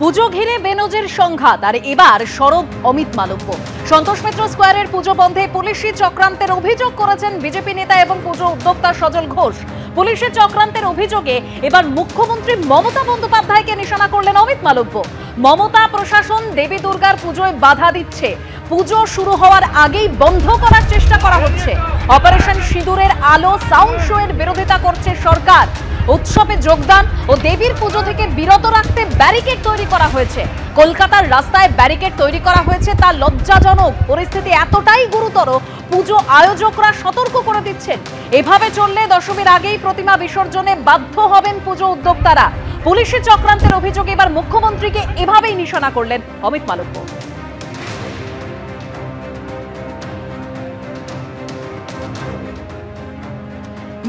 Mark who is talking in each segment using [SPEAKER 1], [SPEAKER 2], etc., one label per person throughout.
[SPEAKER 1] পুজো ঘিরে বেনজির সংঘাত আর এবার সরব অমিত মালব্য। সন্তোষ মিত্র স্কোয়ারের পুজো বন্ধে পুলিশি চক্রান্তের অভিযোগ করেছেন বিজেপি নেতা এবং পুজো উদ্যোক্তা সজল ঘোষ। পুলিশি চক্রান্তের অভিযোগে এবার মুখ্যমন্ত্রী মমতা বন্দ্যোপাধ্যায়কে নিশানা করলেন অমিত মালব্য। মমতা প্রশাসন দেবী দুর্গার পুজোয় বাধা দিচ্ছে, পুজো শুরু হওয়ার আগেই বন্ধ করার চেষ্টা করা হচ্ছে। অপারেশন সিঁদুরের আলো সাউন্ড শো এর বিরোধিতা করছে সরকার। উৎসবে যোগদান ও দেবীর পুজো থেকে বিরত রাখতে ব্যারিকেড তৈরি করা হয়েছে। কলকাতার রাস্তায় ব্যারিকেড তৈরি করা হয়েছে, তা লজ্জাজনক। পরিস্থিতি এতটাই গুরুতর, পুজো আয়োজকরা সতর্ক করে দিচ্ছেন এভাবে চললে দশমীর আগেই প্রতিমা বিসর্জনে বাধ্য হবেন পুজো উদ্যোক্তারা। পুলিশি চক্রান্তের অভিযোগে এবার মুখ্যমন্ত্রীকে এভাবেই নিশানা করলেন অমিত মালব্য।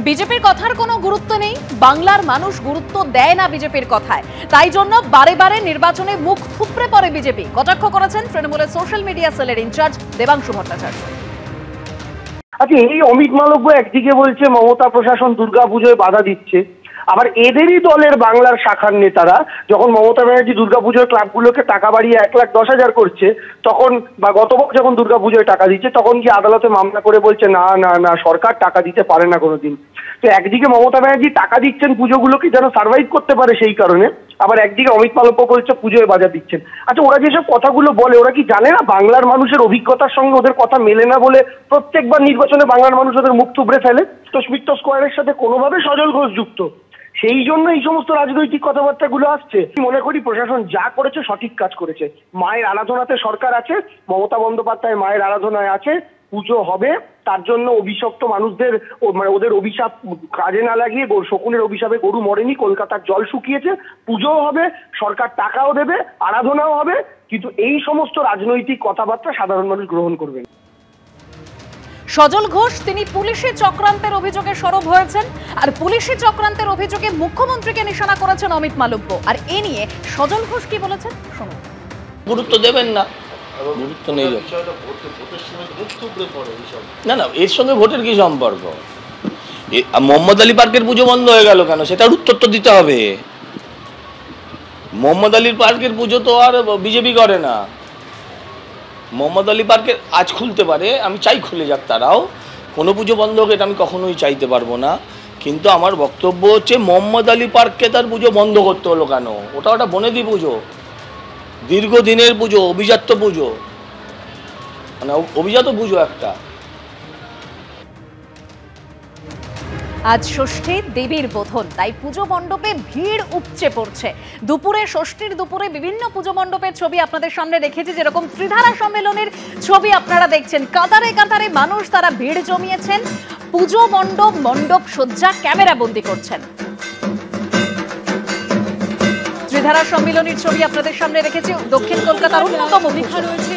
[SPEAKER 1] বিজেপির কথার কোনো গুরুত্ব নেই, বাংলার মানুষ গুরুত্ব দেয় না বিজেপির কথায়, তাই জন্য বারে বারে নির্বাচনে মুখ থুবড়ে পড়ে বিজেপি, কটাক্ষ করেছেন তৃণমূলের সোশ্যাল মিডিয়া সেলের ইনচার্জ দেবাংশু ভট্টাচার্য।
[SPEAKER 2] আচ্ছা, এই অমিত মালব্য একদিকে বলছে মমতা প্রশাসন দুর্গাপুজোয় বাধা দিচ্ছে, আবার এদেরই দলের বাংলার শাখার নেতারা যখন মমতা ব্যানার্জি দুর্গাপুজোর ক্লাবগুলোকে টাকা বাড়িয়ে 1,10,000 করছে, তখন বা গতবার যখন দুর্গাপুজোয় টাকা দিচ্ছে তখন কি আদালতে মামলা করে বলছে না না না সরকার টাকা দিতে পারে না কোনোদিন। তো একদিকে মমতা ব্যানার্জি টাকা দিচ্ছেন পুজোগুলোকে যেন সার্ভাইভ করতে পারে সেই কারণে, আবার একদিকে অমিত মালব্য বলছে পুজোয় বাধা দিচ্ছেন। আচ্ছা, ওরা যেসব কথাগুলো বলে ওরা কি জানে না বাংলার মানুষের অভিজ্ঞতার সঙ্গে ওদের কথা মেলে না বলে প্রত্যেকবার নির্বাচনে বাংলার মানুষ ওদের মুখ থুবড়ে ফেলে? তো স্মিত্র স্কোয়ারের সাথে কোনোভাবে সজল ঘোষ যুক্ত, সেই জন্য এই সমস্ত রাজনৈতিক কথাবার্তাগুলো আসছে। মনে করি প্রশাসন যা করেছে সঠিক কাজ করেছে। মায়ের আরাধনাতে সরকার আছে, মমতা বন্দ্যোপাধ্যায় মায়ের আরাধনায় আছে, পুজো হবে, তার জন্য অভিশপ্ত মানুষদের মানে ওদের অভিশাপ কাজে না লাগিয়ে শকুনের অভিশাপে গরু মরেনি, কলকাতার জল শুকিয়েছে, পুজোও হবে, সরকার টাকাও দেবে, আরাধনাও হবে, কিন্তু এই সমস্ত রাজনৈতিক কথাবার্তা সাধারণ মানুষ গ্রহণ করবে না।
[SPEAKER 1] সজল ঘোষ তিনি পুলিশি চক্রান্তের অভিযোগে সরব হয়েছেন, আর পুলিশি চক্রান্তের অভিযোগে মুখ্যমন্ত্রীকে নিশানা করেছেন অমিত মালব্য। আর এ নিয়ে সজল ঘোষ কি বলেছেন শুনুন।
[SPEAKER 3] গুরুত্ব দেবেন না, গুরুত্ব নেই। না না, এর সঙ্গে ভোটের কি সম্পর্ক? মোহাম্মদ আলী পার্কের পুজো বন্ধ হয়ে গেল কেন, সেটার উত্তর তো দিতে হবে। মোহাম্মদ আলী পার্কের পুজো তো আর বিজেপি করে না। মোহাম্মদ আলী পার্কের আজ খুলতে পারে, আমি চাই খুলে যাক, তারাও কোনো পুজো বন্ধ হোক এটা আমি কখনোই চাইতে পারবো না। কিন্তু আমার বক্তব্য হচ্ছে মোহাম্মদ আলী পার্ককে তার পুজো বন্ধ করতে হলো কেন? ওটা বনেদি পুজো, দীর্ঘদিনের পুজো, অভিজাত্য পুজো, মানে অভিজাত পুজো একটা।
[SPEAKER 1] আজ ষষ্ঠী, দেবীর বোধন, তাই পুজো মণ্ডপে ভিড় উপচে পড়ছে। দুপুরে ষষ্ঠীর দুপুরে বিভিন্ন পুজো মণ্ডপের ছবি আপনাদের সামনে রেখেছি, যেরকম ত্রিধারা সম্মেলনের ছবি আপনারা দেখছেন। কাতারে কাতারে মানুষ তারা ভিড় জমিয়েছেন, পুজো মণ্ডপ সজ্জা ক্যামেরা বন্দি করছেন। ত্রিধারা সম্মেলনের ছবি আপনাদের সামনে রেখেছি, দক্ষিণ কলকাতার অন্যতম
[SPEAKER 4] লেখা রয়েছে